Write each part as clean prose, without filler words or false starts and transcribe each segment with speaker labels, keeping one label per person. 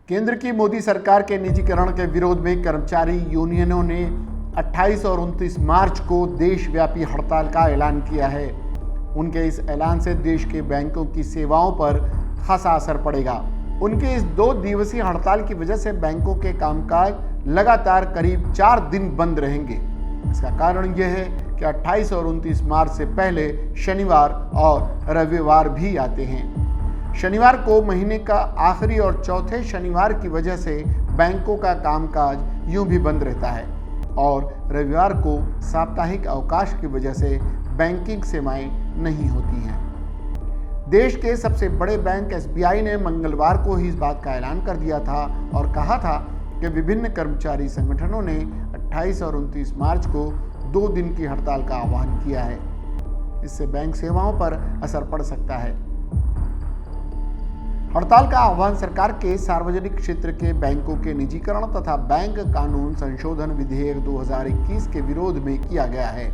Speaker 1: केंद्र की मोदी सरकार के निजीकरण के विरोध में कर्मचारी यूनियनों ने 28 और 29 मार्च को देशव्यापी हड़ताल का ऐलान किया है। उनके इस ऐलान से देश के बैंकों की सेवाओं पर खासा असर पड़ेगा। उनके इस 2 दिवसीय हड़ताल की वजह से बैंकों के कामकाज लगातार करीब 4 दिन बंद रहेंगे। इसका कारण यह है कि 28 और 29 मार्च से पहले शनिवार और रविवार भी आते हैं। शनिवार को महीने का आखिरी और चौथे शनिवार की वजह से बैंकों का कामकाज यूं भी बंद रहता है और रविवार को साप्ताहिक अवकाश की वजह से बैंकिंग सेवाएं नहीं होती हैं। देश के सबसे बड़े बैंक एसबीआई ने मंगलवार को ही इस बात का ऐलान कर दिया था और कहा था कि विभिन्न कर्मचारी संगठनों ने 28 और 29 मार्च को 2 दिन की हड़ताल का आह्वान किया है। इससे बैंक सेवाओं पर असर पड़ सकता है। हड़ताल का आह्वान सरकार के सार्वजनिक क्षेत्र के बैंकों के निजीकरण तथा बैंक कानून संशोधन विधेयक 2021 के विरोध में किया गया है।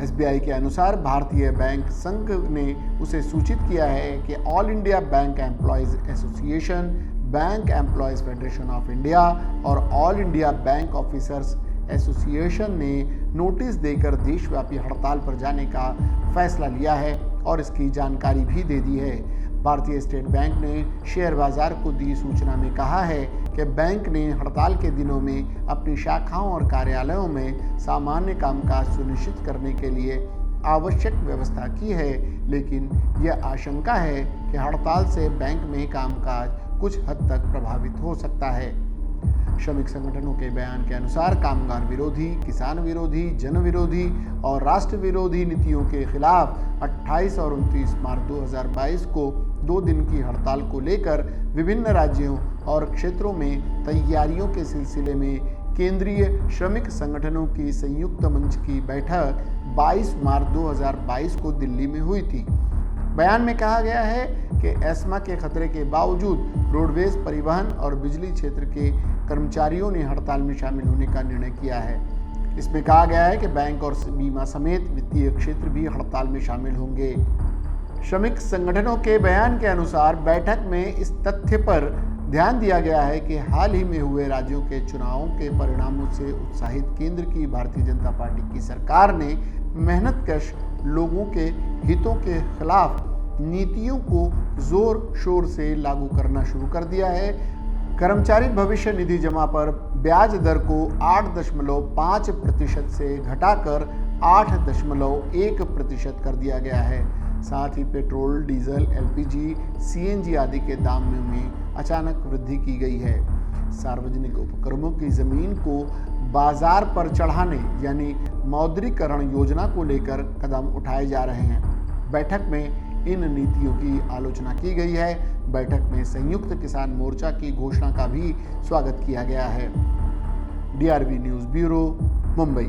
Speaker 1: एसबीआई के अनुसार भारतीय बैंक संघ ने उसे सूचित किया है कि all India bank employees association, bank employees federation of India और all India bank officers association ने नोटिस देकर देशव्यापी हड़ताल पर जाने का फैसला लिया है और इसकी जानकारी भी दे दी है। भारतीय स्टेट बैंक ने शेयर बाजार को दी सूचना में कहा है कि बैंक ने हड़ताल के दिनों में अपनी शाखाओं और कार्यालयों में सामान्य कामकाज सुनिश्चित करने के लिए आवश्यक व्यवस्था की है, लेकिन यह आशंका है कि हड़ताल से बैंक में कामकाज कुछ हद तक प्रभावित हो सकता है। श्रमिक संगठनों के बयान के अनुसार कामगार विरोधी, किसान विरोधी, जन विरोधी और राष्ट्र विरोधी नीतियों के खिलाफ 28 और 29 मार्च 2022 को 2 दिन की हड़ताल को लेकर विभिन्न राज्यों और क्षेत्रों में तैयारियों के सिलसिले में केंद्रीय श्रमिक संगठनों की संयुक्त मंच की बैठक 22 मार्च 2022 को दिल्ली में हुई थी। बयान में कहा गया है कि एस्मा के खतरे के बावजूद रोडवेज, परिवहन और बिजली क्षेत्र के कर्मचारियों ने हड़ताल में शामिल होने का निर्णय किया है। इसमें कहा गया है कि बैंक और बीमा समेत वित्तीय क्षेत्र भी हड़ताल में शामिल होंगे। श्रमिक संगठनों के बयान के अनुसार बैठक में इस तथ्य पर ध्यान दिया गया है कि हाल ही में हुए राज्यों के चुनावों के परिणामों से उत्साहित केंद्र की भारतीय जनता पार्टी की सरकार ने मेहनतकश लोगों के हितों के खिलाफ नीतियों को जोर शोर से लागू करना शुरू कर दिया है। कर्मचारी भविष्य निधि जमा पर ब्याज दर को 8.5% से घटाकर 8.1% कर दिया गया है। साथ ही पेट्रोल, डीजल, एलपीजी, सीएनजी आदि के दामों में अचानक वृद्धि की गई है। सार्वजनिक उपक्रमों की जमीन को बाजार पर चढ़ाने यानी मौद्रीकरण योजना को लेकर कदम उठाए जा रहे हैं। बैठक में इन नीतियों की आलोचना की गई है। बैठक में संयुक्त किसान मोर्चा की घोषणा का भी स्वागत किया गया है। DRB news bureau, Mumbai.